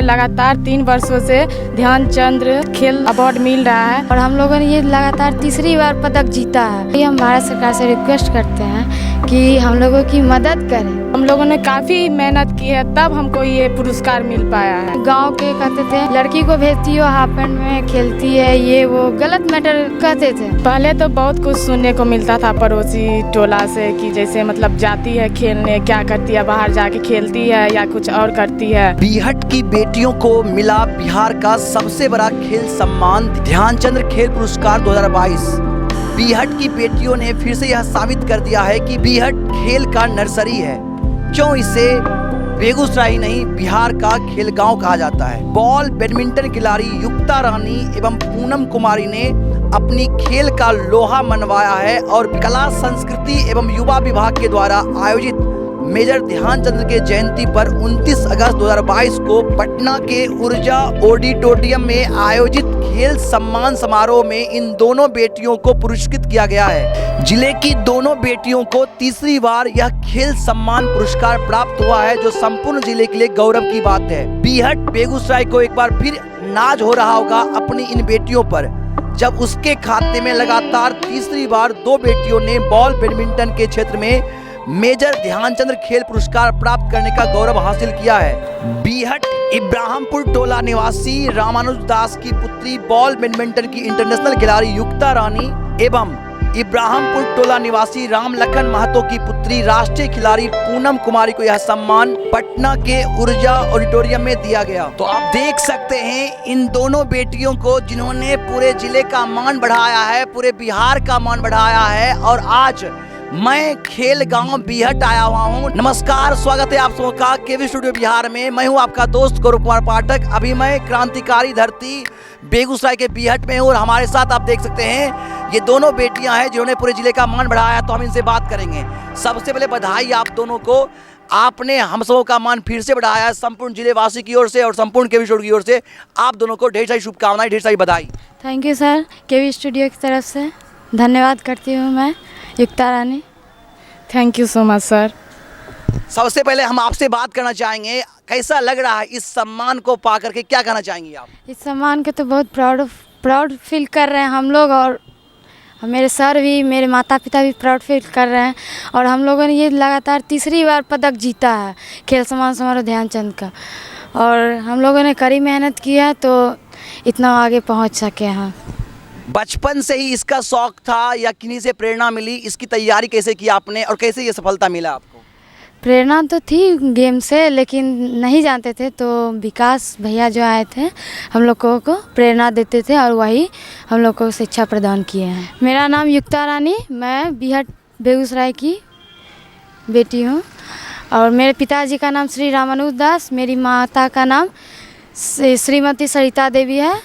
ये लगातार 3 वर्षों से ध्यानचंद खेल अवार्ड मिल रहा है और हम लोगों ने ये लगातार तीसरी बार पदक जीता है। ये हम भारत सरकार से रिक्वेस्ट करते हैं कि हम लोगों की मदद करें। हम लोगों ने काफ़ी मेहनत की है तब हमको ये पुरस्कार मिल पाया है। गांव के कहते थे लड़की को भेजती हो हाफ पैंट में खेलती है, ये वो गलत मैटर कहते थे। पहले तो बहुत कुछ सुनने को मिलता था पड़ोसी टोला से कि जैसे मतलब जाती है खेलने, क्या करती है, बाहर जाके खेलती है या कुछ और करती है। बीहट की बेटियों को मिला बिहार का सबसे बड़ा खेल सम्मान ध्यानचंद खेल पुरस्कार 2022। बीहट की बेटियों ने फिर से यह साबित कर दिया है कि बीहट खेल का नर्सरी है। क्यों इसे बेगूसराय नहीं बिहार का खेल गांव कहा जाता है। बॉल बैडमिंटन खिलाड़ी युक्ता रानी एवं पूनम कुमारी ने अपनी खेल का लोहा मनवाया है और कला संस्कृति एवं युवा विभाग के द्वारा आयोजित मेजर ध्यानचंद के जयंती पर 29 अगस्त 2022 को पटना के ऊर्जा ऑडिटोरियम में आयोजित खेल सम्मान समारोह में इन दोनों बेटियों को पुरस्कृत किया गया है। जिले की दोनों बेटियों को तीसरी बार यह खेल सम्मान पुरस्कार प्राप्त हुआ है, जो संपूर्ण जिले के लिए गौरव की बात है। बीहट बेगूसराय को एक बार फिर नाज हो रहा होगा अपनी इन बेटियों पर, जब उसके खाते में लगातार तीसरी बार 2 बेटियों ने बॉल बैडमिंटन के क्षेत्र में मेजर ध्यानचंद खेल पुरस्कार प्राप्त करने का गौरव हासिल किया है। बीहट इब्राहिमपुर टोला निवासी रामानुज दास की पुत्री बॉल बैडमिंटन की इंटरनेशनल खिलाड़ी युक्ता रानी एवं इब्राहिमपुर टोला निवासी राम लखन महतो की पुत्री राष्ट्रीय खिलाड़ी पूनम कुमारी को यह सम्मान पटना के ऊर्जा ऑडिटोरियम में दिया गया। तो आप देख सकते हैं इन दोनों बेटियों को, जिन्होंने पूरे जिले का मान बढ़ाया है, पूरे बिहार का मान बढ़ाया है। और आज मैं खेल गांव बीहट आया हुआ हूं। नमस्कार, स्वागत है आप सबका का केवी स्टूडियो बिहार में। मैं हूं आपका दोस्त गौरव कुमार पाठक। अभी मैं क्रांतिकारी धरती बेगूसराय के बीहट में हूं और हमारे साथ आप देख सकते हैं ये दोनों बेटियां हैं जिन्होंने पूरे जिले का मान बढ़ाया है। तो हम इनसे बात करेंगे। सबसे पहले बधाई आप दोनों को, आपने हम सबों का मान फिर से बढ़ाया है। संपूर्ण जिले वासी की ओर से और संपूर्ण केवी स्टूडियो की ओर से आप दोनों को ढेर सारी शुभकामनाएं, ढेर सारी बधाई। Thank you sir, KV studio की तरफ से धन्यवाद करती हूँ मैं Yukta Rani. Thank you so much sir. सबसे पहले हम आपसे बात करना चाहेंगे, कैसा लग रहा है इस सम्मान को पा करके, क्या कहना चाहेंगी आप? इस सम्मान के तो बहुत प्राउड फील कर रहे हैं हम लोग, और मेरे सर भी, मेरे माता पिता भी प्राउड फील कर रहे हैं। और हम लोगों ने ये लगातार तीसरी बार पदक जीता है खेल सम्मान समारोह ध्यानचंद का, और हम लोगों ने कड़ी मेहनत की है तो इतना आगे पहुंच सके हैं। बचपन से ही इसका शौक था या किन्हीं से प्रेरणा मिली? इसकी तैयारी कैसे की आपने और कैसे ये सफलता मिला आपको? प्रेरणा तो थी गेम से, लेकिन नहीं जानते थे तो विकास भैया जो आए थे हम लोगों को प्रेरणा देते थे और वही हम लोग को शिक्षा प्रदान किए हैं। मेरा नाम युक्ता रानी, मैं बीहट बेगूसराय की बेटी हूँ और मेरे पिताजी का नाम श्री रामानुज दास, मेरी माता का नाम श्रीमती सरिता देवी है।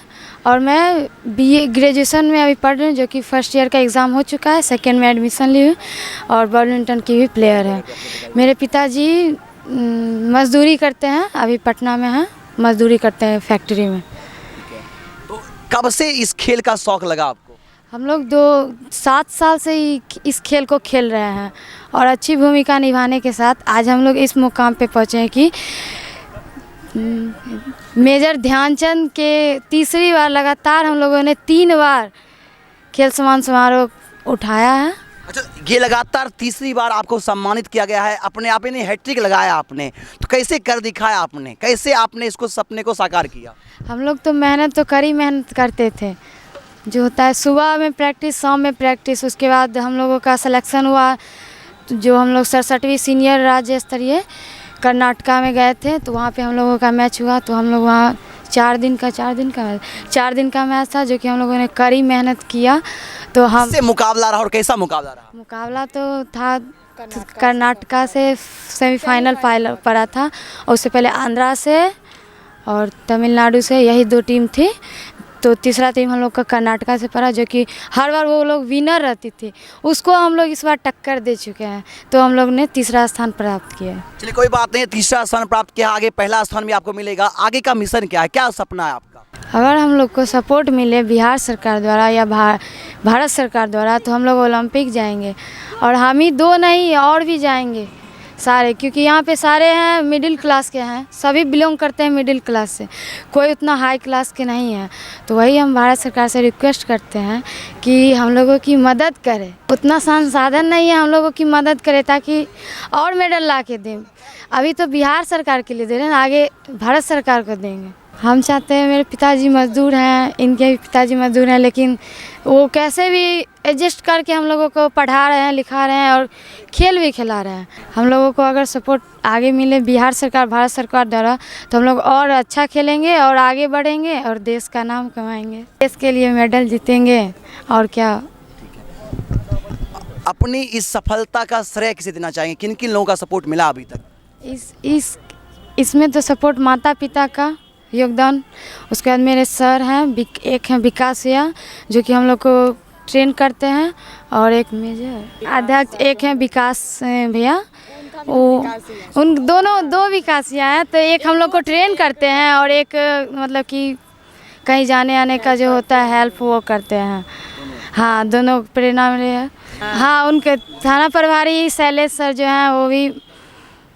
और मैं बीए ग्रेजुएशन में अभी पढ़ रही हूँ, जो कि फर्स्ट ईयर का एग्ज़ाम हो चुका है, सेकेंड में एडमिशन ली हूँ और बैडमिंटन की भी प्लेयर है। मेरे पिताजी मज़दूरी करते हैं, अभी पटना में हैं, मज़दूरी करते हैं फैक्ट्री में। तो कब से इस खेल का शौक लगा आपको? हम लोग 7 साल से ही इस खेल को खेल रहे हैं और अच्छी भूमिका निभाने के साथ आज हम लोग इस मुकाम पे पहुँचे हैं कि मेजर ध्यानचंद के तीसरी बार लगातार हम लोगों ने 3 बार खेल सम्मान समारोह उठाया है। अच्छा, ये लगातार तीसरी बार आपको सम्मानित किया गया है। अपने आप ने हैट्रिक लगाया आपने, तो कैसे कर दिखाया आपने, कैसे आपने इसको सपने को साकार किया? हम लोग तो कड़ी मेहनत करते थे, जो होता है सुबह में प्रैक्टिस, शाम में प्रैक्टिस। उसके बाद हम लोगों का सिलेक्शन हुआ, जो हम लोग 67वीं सीनियर राज्य स्तरीय कर्नाटका में गए थे, तो वहाँ पे हम लोगों का मैच हुआ। तो हम लोग वहाँ 4 दिन का मैच था, जो कि हम लोगों ने कड़ी मेहनत किया। तो हम से मुकाबला रहा और कैसा मुकाबला रहा? मुकाबला तो था कर्नाटका से सेमीफाइनल पड़ा था, और उससे पहले आंध्रा से और तमिलनाडु से, यही 2 टीम थी। तो तीसरा टीम हम लोग का कर्नाटका से पड़ा, जो कि हर बार वो लोग विनर रहती थी, उसको हम लोग इस बार टक्कर दे चुके हैं। तो हम लोग ने तीसरा स्थान प्राप्त किया। चलिए, कोई बात नहीं, तीसरा स्थान प्राप्त किया, आगे पहला स्थान भी आपको मिलेगा। आगे का मिशन क्या है, क्या सपना है आपका? अगर हम लोग को सपोर्ट मिले बिहार सरकार द्वारा या भारत सरकार द्वारा, तो हम लोग ओलंपिक जाएंगे, और हम ही 2 नहीं और भी जाएंगे। सारे, क्योंकि यहाँ पे सारे हैं मिडिल क्लास के हैं, सभी बिलोंग करते हैं मिडिल क्लास से, कोई उतना हाई क्लास के नहीं है। तो वही हम भारत सरकार से रिक्वेस्ट करते हैं कि हम लोगों की मदद करे, उतना संसाधन नहीं है, हम लोगों की मदद करे ताकि और मेडल ला के दें। अभी तो बिहार सरकार के लिए दे रहे हैं, आगे भारत सरकार को देंगे। हम चाहते हैं, मेरे पिताजी मजदूर हैं, इनके भी पिताजी मजदूर हैं, लेकिन वो कैसे भी एडजस्ट करके हम लोगों को पढ़ा रहे हैं, लिखा रहे हैं और खेल भी खिला रहे हैं। हम लोगों को अगर सपोर्ट आगे मिले बिहार सरकार, भारत सरकार द्वारा, तो हम लोग और अच्छा खेलेंगे और आगे बढ़ेंगे और देश का नाम कमाएंगे, देश के लिए मेडल जीतेंगे। और क्या अपनी इस सफलता का श्रेय किसे देना चाहेंगे? किन किन लोगों का सपोर्ट मिला अभी तक? इसमें तो सपोर्ट माता पिता का योगदान, उसके बाद मेरे सर हैं, एक हैं विकास भैया जो कि हम लोग को ट्रेन करते हैं, और एक मेजर अध्यक्ष एक हैं विकास भैया, वो उन दो विकास भैया हैं। तो एक हम लोग को ट्रेन करते हैं और एक मतलब कि कहीं जाने आने का जो होता है हेल्प वो करते हैं। हाँ, दोनों प्रेरणा मिले हैं। हाँ, उनके थाना प्रभारी शैलेश सर जो हैं वो भी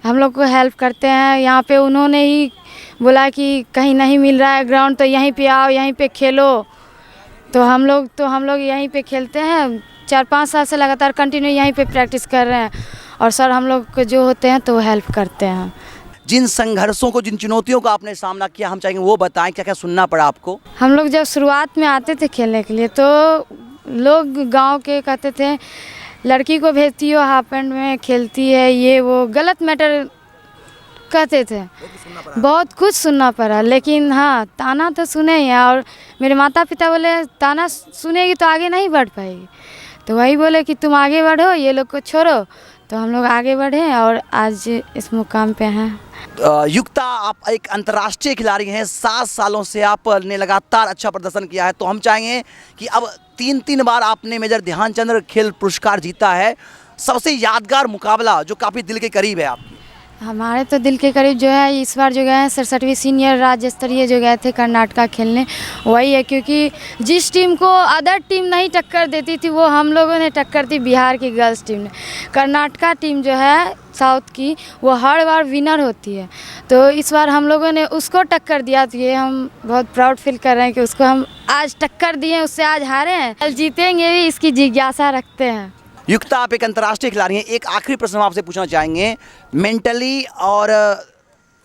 हम लोग को हेल्प करते हैं। यहाँ पे उन्होंने ही बोला कि कहीं नहीं मिल रहा है ग्राउंड तो यहीं पे आओ, यहीं पे खेलो। तो हम लोग यहीं पे खेलते हैं, 4-5 साल से लगातार कंटिन्यू यहीं पे प्रैक्टिस कर रहे हैं, और सर हम लोग को जो होते हैं तो वो हेल्प करते हैं। जिन संघर्षों को, जिन चुनौतियों का आपने सामना किया, हम चाहेंगे वो बताएं, क्या क्या सुनना पड़ा आपको? हम लोग जब शुरुआत में आते थे खेलने के लिए तो लोग गांव के कहते थे लड़की को भेजती हो हाफ पैंट में खेलती है, ये वो गलत मैटर कहते थे, बहुत कुछ सुनना पड़ा। लेकिन हाँ, ताना तो सुने ही हैं, और मेरे माता पिता बोले ताना सुनेगी तो आगे नहीं बढ़ पाएगी, तो वही बोले कि तुम आगे बढ़ो, ये लोग को छोड़ो। तो हम लोग आगे बढ़े और आज इस मुकाम पे हैं। युक्ता, आप एक अंतर्राष्ट्रीय खिलाड़ी हैं, 7 सालों से आपने लगातार अच्छा प्रदर्शन किया है, तो हम चाहेंगे कि अब 3 बार आपने मेजर ध्यानचंद खेल पुरस्कार जीता है, सबसे यादगार मुकाबला जो काफ़ी दिल के करीब है आपकी? हमारे तो दिल के करीब जो है, इस बार जो गए हैं 67वीं सीनियर राज्य स्तरीय जो गए थे कर्नाटका खेलने, वही है। क्योंकि जिस टीम को अदर टीम नहीं टक्कर देती थी वो हम लोगों ने टक्कर दी बिहार की गर्ल्स टीम ने। कर्नाटका टीम जो है साउथ की, वो हर बार विनर होती है, तो इस बार हम लोगों ने उसको टक्कर दिया। तो ये हम बहुत प्राउड फील कर रहे हैं कि उसको हम आज टक्कर दिए, उससे आज हारे हैं, कल जीतेंगे भी, इसकी जिज्ञासा रखते हैं। युक्ता, आप एक अंतर्राष्ट्रीय खिलाड़ी हैं, एक आखिरी प्रश्न हम आपसे पूछना चाहेंगे, मेंटली और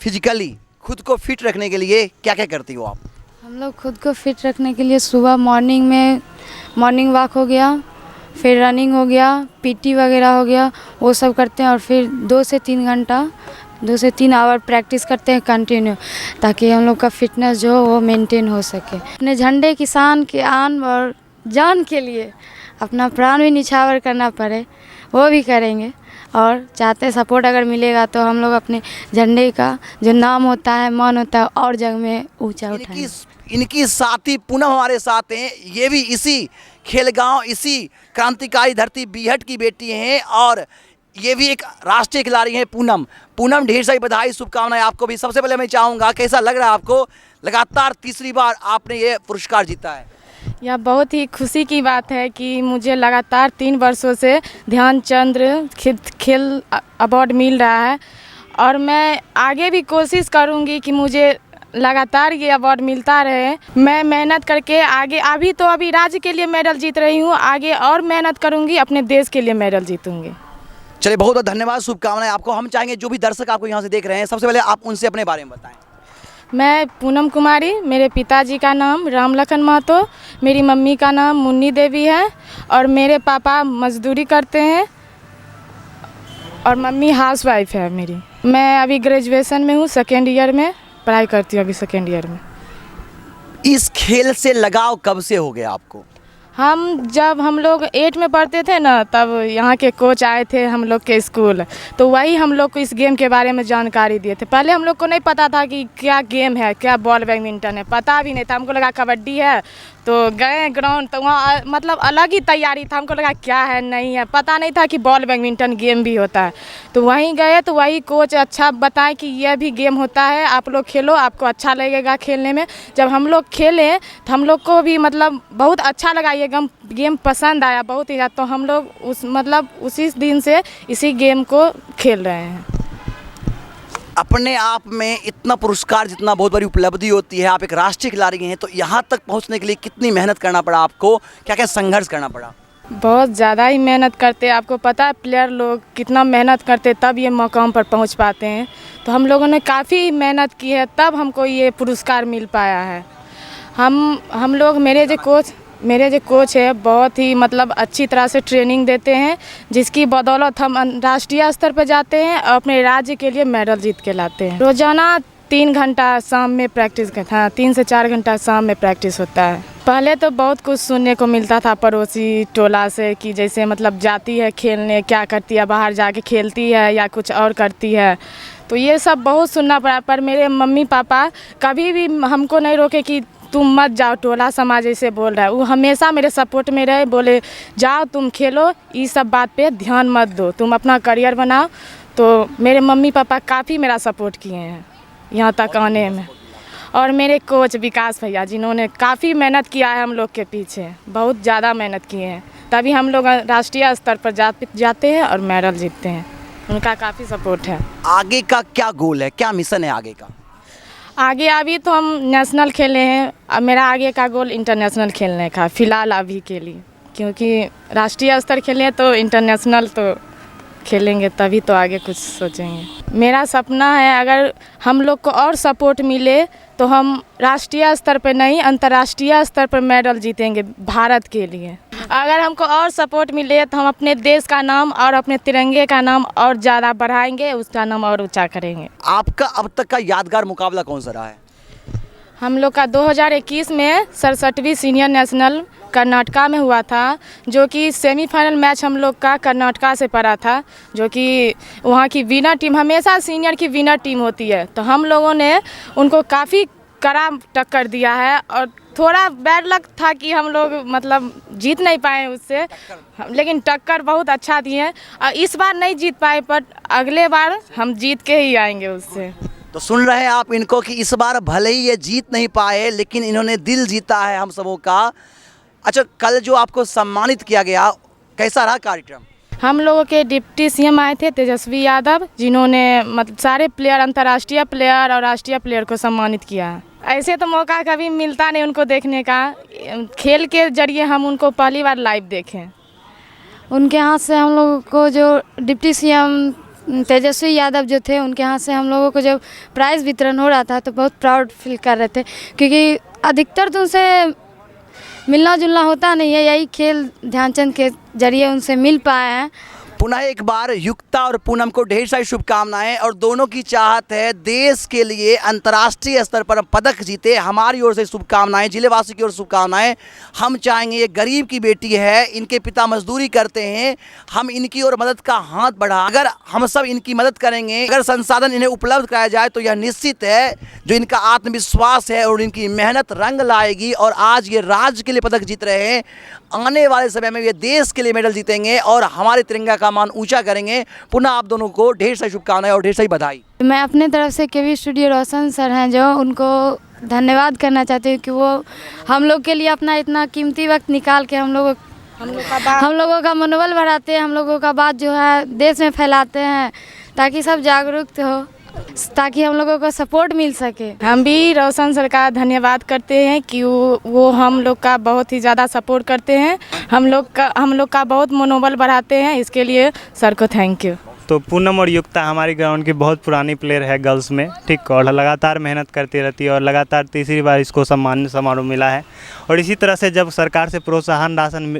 फिजिकली खुद को फिट रखने के लिए क्या क्या करती हो आप? हम लोग खुद को फिट रखने के लिए सुबह मॉर्निंग में मॉर्निंग वॉक हो गया, फिर रनिंग हो गया, पीटी वगैरह हो गया, वो सब करते हैं, और फिर 2 से 3 घंटा 2 से 3 आवर प्रैक्टिस करते हैं कंटिन्यू, ताकि हम लोग का फिटनेस जो वो मेंटेन हो सके। अपने झंडे किसान के आन और जान के लिए अपना प्राण भी निछावर करना पड़े वो भी करेंगे, और चाहते सपोर्ट अगर मिलेगा तो हम लोग अपने झंडे का जो नाम होता है, मान होता है, और जग में ऊंचा उठाएंगे। इनकी साथी पूनम हमारे साथ हैं, ये भी इसी खेलगांव, इसी क्रांतिकारी धरती बीहट की बेटी हैं, और ये भी एक राष्ट्रीय खिलाड़ी हैं पूनम, ढेर सारी बधाई, शुभकामनाएं आपको भी। सबसे पहले मैं चाहूँगा, कैसा लग रहा है आपको, लगातार 3री बार आपने ये पुरस्कार जीता है? यह बहुत ही खुशी की बात है कि मुझे लगातार 3 वर्षों से ध्यानचंद खेल अवार्ड मिल रहा है, और मैं आगे भी कोशिश करूंगी कि मुझे लगातार ये अवार्ड मिलता रहे। मैं मेहनत करके आगे, अभी राज्य के लिए मेडल जीत रही हूँ, आगे और मेहनत करूंगी, अपने देश के लिए मेडल जीतूंगी। चलिए, बहुत बहुत धन्यवाद, शुभकामनाएं आपको। हम चाहेंगे जो भी दर्शक आपको यहाँ से देख रहे हैं, सबसे पहले आप उनसे अपने बारे में बताएं। मैं पूनम कुमारी, मेरे पिताजी का नाम रामलखन महतो, मेरी मम्मी का नाम मुन्नी देवी है, और मेरे पापा मजदूरी करते हैं, और मम्मी हाउसवाइफ है मेरी। मैं अभी ग्रेजुएशन में हूँ, 2nd ईयर में पढ़ाई करती हूँ, अभी 2nd ईयर में। इस खेल से लगाव कब से हो गया आपको? जब हम लोग 8 में पढ़ते थे ना, तब यहाँ के कोच आए थे हम लोग के स्कूल, तो वही हम लोग को इस गेम के बारे में जानकारी दिए थे। पहले हम लोग को नहीं पता था कि क्या गेम है, क्या बॉल बैडमिंटन है, पता भी नहीं था। हमको लगा कबड्डी है, तो गए ग्राउंड तो वहाँ मतलब अलग ही तैयारी था। हमको लगा क्या है नहीं है, पता नहीं था कि बॉल बैडमिंटन गेम भी होता है। तो वहीं गए तो वही कोच अच्छा बताए कि यह भी गेम होता है, आप लोग खेलो, आपको अच्छा लगेगा खेलने में। जब हम लोग खेले तो हम लोग को भी मतलब बहुत अच्छा लगा, ये गेम पसंद आया बहुत ही ज़्यादा। तो हम लोग उसी दिन से इसी गेम को खेल रहे हैं। अपने आप में इतना पुरस्कार जितना बहुत बड़ी उपलब्धि होती है, आप एक राष्ट्रीय खिलाड़ी हैं, तो यहाँ तक पहुँचने के लिए कितनी मेहनत करना पड़ा आपको, क्या क्या संघर्ष करना पड़ा? बहुत ज़्यादा ही मेहनत करते हैं। आपको पता है प्लेयर लोग कितना मेहनत करते तब ये मुकाम पर पहुंच पाते हैं। तो हम लोगों ने काफ़ी मेहनत की है तब हमको ये पुरस्कार मिल पाया है। हम लोग मेरे जो कोच है बहुत ही मतलब अच्छी तरह से ट्रेनिंग देते हैं, जिसकी बदौलत हम राष्ट्रीय स्तर पर जाते हैं और अपने राज्य के लिए मेडल जीत के लाते हैं। रोज़ाना 3 घंटा शाम में प्रैक्टिस करता है, 3 से 4 घंटा शाम में प्रैक्टिस होता है। पहले तो बहुत कुछ सुनने को मिलता था पड़ोसी टोला से कि जैसे मतलब जाती है खेलने, क्या करती है, बाहर जाके खेलती है या कुछ और करती है। तो ये सब बहुत सुनना पड़ा, पर मेरे मम्मी पापा कभी भी हमको नहीं रोके कि तुम मत जाओ, टोला समाज ऐसे बोल रहा है। वो हमेशा मेरे सपोर्ट में रहे, बोले जाओ तुम खेलो, ये सब बात पे ध्यान मत दो, तुम अपना करियर बनाओ। तो मेरे मम्मी पापा काफ़ी मेरा सपोर्ट किए हैं यहाँ तक आने में। और मेरे कोच विकास भैया जिन्होंने काफ़ी मेहनत किया है हम लोग के पीछे, बहुत ज़्यादा मेहनत किए हैं, तभी हम लोग राष्ट्रीय स्तर पर जाते हैं और मेडल जीतते हैं। उनका काफ़ी सपोर्ट है। आगे का क्या गोल है, क्या मिशन है आगे का? आगे अभी तो हम नेशनल खेले हैं, अब मेरा आगे का गोल इंटरनेशनल खेलने का फ़िलहाल अभी के लिए, क्योंकि राष्ट्रीय स्तर खेलें तो इंटरनेशनल तो खेलेंगे तभी तो आगे कुछ सोचेंगे। मेरा सपना है अगर हम लोग को और सपोर्ट मिले तो हम राष्ट्रीय स्तर पर नहीं अंतर्राष्ट्रीय स्तर पर मेडल जीतेंगे भारत के लिए। अगर हमको और सपोर्ट मिले तो हम अपने देश का नाम और अपने तिरंगे का नाम और ज़्यादा बढ़ाएंगे, उसका नाम और ऊंचा करेंगे। आपका अब तक का यादगार मुकाबला कौन सा रहा है? हम लोग का 2021 में 67वीं सीनियर नेशनल कर्नाटका में हुआ था, जो कि सेमीफाइनल मैच हम लोग का कर्नाटका से पड़ा था, जो कि वहाँ की विनर टीम हमेशा सीनियर की विनर टीम होती है। तो हम लोगों ने उनको काफ़ी कड़ा टक्कर दिया है और थोड़ा बैड लक था कि हम लोग मतलब जीत नहीं पाए उससे, लेकिन टक्कर बहुत अच्छा दिए। और इस बार नहीं जीत पाए पर अगले बार हम जीत के ही आएंगे उससे। तो सुन रहे हैं आप इनको कि इस बार भले ही ये जीत नहीं पाए लेकिन इन्होंने दिल जीता है हम सबों का। अच्छा, कल जो आपको सम्मानित किया गया कैसा रहा कार्यक्रम? हम लोगों के डिप्टी सीएम आए थे तेजस्वी यादव, जिन्होंने मतलब सारे प्लेयर, अंतर्राष्ट्रीय प्लेयर और राष्ट्रीय प्लेयर को सम्मानित किया है। ऐसे तो मौका कभी मिलता नहीं उनको देखने का, खेल के जरिए हम उनको पहली बार लाइव देखें। उनके हाथ से हम लोगों को जो डिप्टी सीएम तेजस्वी यादव जो थे, उनके हाथ से हम लोगों को जब प्राइज़ वितरण हो रहा था तो बहुत प्राउड फील कर रहे थे, क्योंकि अधिकतर तो उनसे मिलना जुलना होता नहीं है, यही खेल ध्यानचंद के जरिए उनसे मिल पाए हैं। पुनः एक बार युक्ता और पूनम को ढेर सारी शुभकामनाएं, और दोनों की चाहत है देश के लिए अंतर्राष्ट्रीय स्तर पर पदक जीते। हमारी ओर से शुभकामनाएं, जिलेवासी की ओर से शुभकामनाएं। हम चाहेंगे, ये गरीब की बेटी है, इनके पिता मजदूरी करते हैं, हम इनकी ओर मदद का हाथ बढ़ा, अगर हम सब इनकी मदद करेंगे, अगर संसाधन इन्हें उपलब्ध कराया जाए तो यह निश्चित है जो इनका आत्मविश्वास है और इनकी मेहनत रंग लाएगी। और आज ये राज्य के लिए पदक जीत रहे हैं, आने वाले समय में ये देश के लिए मेडल जीतेंगे और हमारे तिरंगा का मान ऊंचा करेंगे। पुनः आप दोनों को ढेर सारी शुभकामनाएं और ढेर सारी बधाई। मैं अपने तरफ से केवी स्टूडियो रोशन सर हैं जो, उनको धन्यवाद करना चाहती हूँ कि वो हम लोग के लिए अपना इतना कीमती वक्त निकाल के हम लोगों का मनोबल बढ़ाते हैं, हम लोगों का बात जो है देश में फैलाते हैं ताकि सब जागरूक हो, ताकि हम लोगों को सपोर्ट मिल सके। हम भी रोशन सर का धन्यवाद करते हैं कि वो हम लोग का बहुत ही ज़्यादा सपोर्ट करते हैं, हम लोग का बहुत मनोबल बढ़ाते हैं, इसके लिए सर को थैंक यू। तो पूनम और युक्ता हमारी ग्राउंड की बहुत पुरानी प्लेयर है गर्ल्स में, ठीक, और लगातार मेहनत करती रहती है और लगातार तीसरी बार इसको सम्मान समारोह मिला है। और इसी तरह से जब सरकार से प्रोत्साहन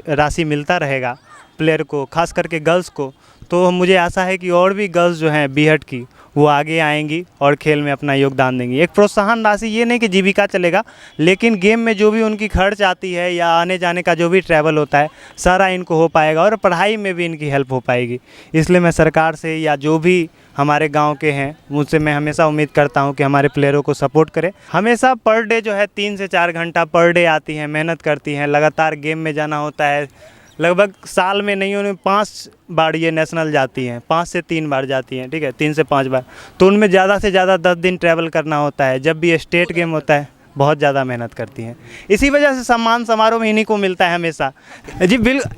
राशि मिलता रहेगा प्लेयर को, खास करके गर्ल्स को, तो मुझे आशा है कि और भी गर्ल्स जो हैं बीहट की वो आगे आएंगी और खेल में अपना योगदान देंगी। एक प्रोत्साहन राशि, ये नहीं कि जीविका चलेगा, लेकिन गेम में जो भी उनकी खर्च आती है या आने जाने का जो भी ट्रैवल होता है सारा इनको हो पाएगा और पढ़ाई में भी इनकी हेल्प हो पाएगी। इसलिए मैं सरकार से या जो भी हमारे गांव के हैं मुझसे मैं हमेशा उम्मीद करता हूं कि हमारे प्लेयरों को सपोर्ट करें। हमेशा पर डे जो है 3 से 4 घंटा पर डे आती हैं, मेहनत करती हैं, लगातार गेम में जाना होता है। लगभग साल में नहीं उन्हें 5 बार ये नेशनल जाती हैं, 5 से 3 बार जाती हैं, ठीक है, 3 से 5 बार। तो उनमें ज़्यादा से ज़्यादा 10 दिन ट्रैवल करना होता है। जब भी स्टेट गेम होता है बहुत ज़्यादा मेहनत करती हैं। इसी वजह से सम्मान समारोह में इन्हीं को मिलता है हमेशा। जी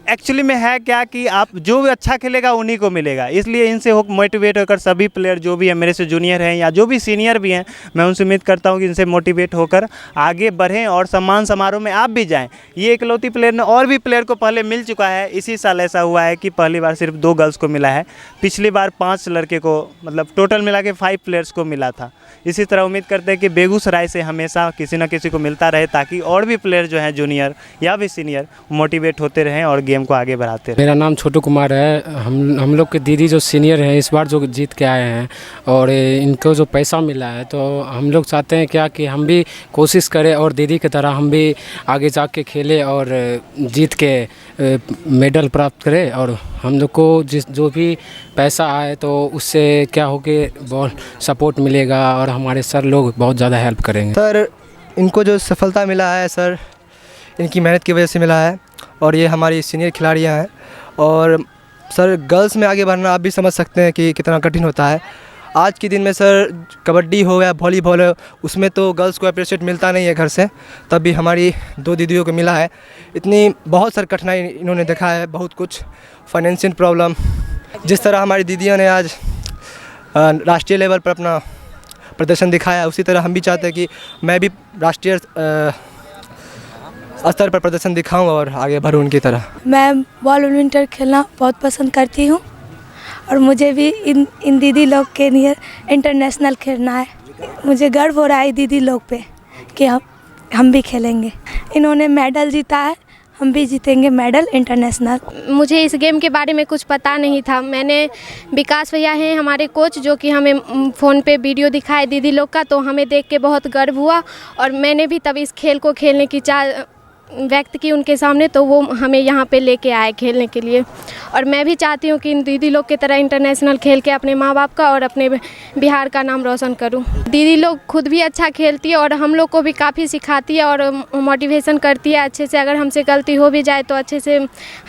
एक्चुअली में है क्या कि आप जो भी अच्छा खेलेगा उन्हीं को मिलेगा, इसलिए इनसे हो मोटिवेट होकर सभी प्लेयर जो भी हैं, मेरे से जूनियर हैं या जो भी सीनियर भी हैं, मैं उनसे उम्मीद करता हूं कि इनसे मोटिवेट होकर आगे बढ़ें और सम्मान समारोह में आप भी जाएं। ये इकलौती प्लेयर ने और भी प्लेयर को पहले मिल चुका है। इसी साल ऐसा हुआ है कि पहली बार सिर्फ 2 गर्ल्स को मिला है, पिछली बार 5 लड़के को, मतलब टोटल मिला के 5 प्लेयर्स को मिला था। इसी तरह उम्मीद करते हैं कि बेगूसराय से हमेशा किसी न किसी को मिलता रहे, ताकि और भी प्लेयर जो हैं जूनियर या भी सीनियर मोटिवेट होते रहें और गेम को आगे बढ़ाते रहें। मेरा नाम छोटू कुमार है। हम लोग के दीदी जो सीनियर हैं इस बार जो जीत के आए हैं और इनको जो पैसा मिला है, तो हम लोग चाहते हैं क्या कि हम भी कोशिश करें और दीदी की तरह हम भी आगे जाके खेलें और जीत के मेडल प्राप्त करें। और हम लोग को जो भी पैसा आए तो उससे क्या हो कि बहुत सपोर्ट मिलेगा और हमारे सर लोग बहुत ज़्यादा हेल्प करेंगे। सर, इनको जो सफलता मिला है सर, इनकी मेहनत की वजह से मिला है और ये हमारी सीनियर खिलाड़ियाँ हैं। और सर, गर्ल्स में आगे बढ़ना आप भी समझ सकते हैं कि कितना कठिन होता है। आज के दिन में सर कबड्डी हो या वॉलीबॉल हो, उसमें तो गर्ल्स को अप्रिशिएट मिलता नहीं है घर से, तब भी हमारी 2 दीदियों को मिला है। इतनी बहुत सारी कठिनाई इन्होंने देखा है, बहुत कुछ फाइनेंशियल प्रॉब्लम। जिस तरह हमारी दीदियों ने आज राष्ट्रीय लेवल पर अपना प्रदर्शन दिखाया, उसी तरह हम भी चाहते हैं कि मैं भी राष्ट्रीय स्तर पर प्रदर्शन दिखाऊं और आगे बढ़ूं उनकी तरह। मैं बैडमिंटन खेलना बहुत पसंद करती हूं और मुझे भी इन दीदी लोग के नियर इंटरनेशनल खेलना है। मुझे गर्व हो रहा है दीदी लोग पे कि हम भी खेलेंगे। इन्होंने मेडल जीता है, हम भी जीतेंगे मेडल इंटरनेशनल। मुझे इस गेम के बारे में कुछ पता नहीं था। मैंने विकास भैया हैं हमारे कोच, जो कि हमें फ़ोन पे वीडियो दिखाए दीदी लोग का, तो हमें देख के बहुत गर्व हुआ और मैंने भी तब इस खेल को खेलने की चाह व्यक्त की उनके सामने, तो वो हमें यहाँ पे लेके आए खेलने के लिए। और मैं भी चाहती हूँ कि इन दीदी लोग की तरह इंटरनेशनल खेल के अपने माँ बाप का और अपने बिहार का नाम रोशन करूँ। दीदी लोग खुद भी अच्छा खेलती है और हम लोग को भी काफ़ी सिखाती है और मोटिवेशन करती है अच्छे से। अगर हमसे गलती हो भी जाए तो अच्छे से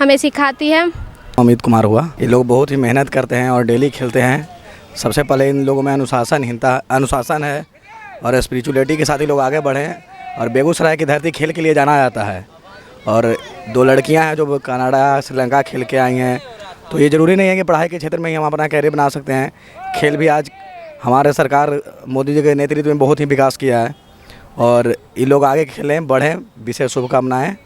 हमें सिखाती है। अमित कुमार हुआ। ये लोग बहुत ही मेहनत करते हैं और डेली खेलते हैं। सबसे पहले इन लोगों में अनुशासन है और स्पिरिचुअलिटी के साथ ही लोग आगे बढ़ें। और बेगूसराय की धरती खेल के लिए जाना जाता है। और 2 लड़कियां हैं जो कनाडा श्रीलंका खेल के आई हैं, तो ये ज़रूरी नहीं है कि पढ़ाई के क्षेत्र में ही हम अपना कैरियर बना सकते हैं। खेल भी आज हमारे सरकार मोदी जी के नेतृत्व में बहुत ही विकास किया है और ये लोग आगे खेलें, बढ़ें। विशेष शुभकामनाएँ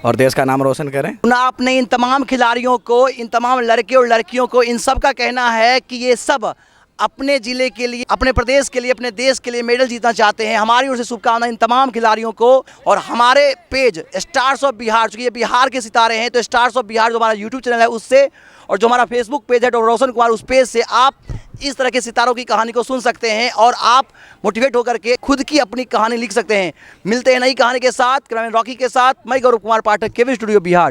और देश का नाम रोशन करें। आपने इन तमाम खिलाड़ियों को, इन तमाम लड़के और लड़कियों को, इन सब का कहना है कि ये सब अपने ज़िले के लिए, अपने प्रदेश के लिए, अपने देश के लिए मेडल जीतना चाहते हैं। हमारी ओर से शुभकामनाएं इन तमाम खिलाड़ियों को। और हमारे पेज स्टार्स ऑफ बिहार, चूँकि ये बिहार के सितारे हैं, तो स्टार्स ऑफ बिहार जो हमारा यूट्यूब चैनल है उससे, और जो हमारा फेसबुक पेज है डॉक्टर रोशन कुमार, उस पेज से आप इस तरह के सितारों की कहानी को सुन सकते हैं और आप मोटिवेट होकर के खुद की अपनी कहानी लिख सकते हैं। मिलते हैं नई कहानी के साथ, कैमरामैन रॉकी के साथ, मैं गौरव कुमार पाठक, केवी स्टूडियो बिहार।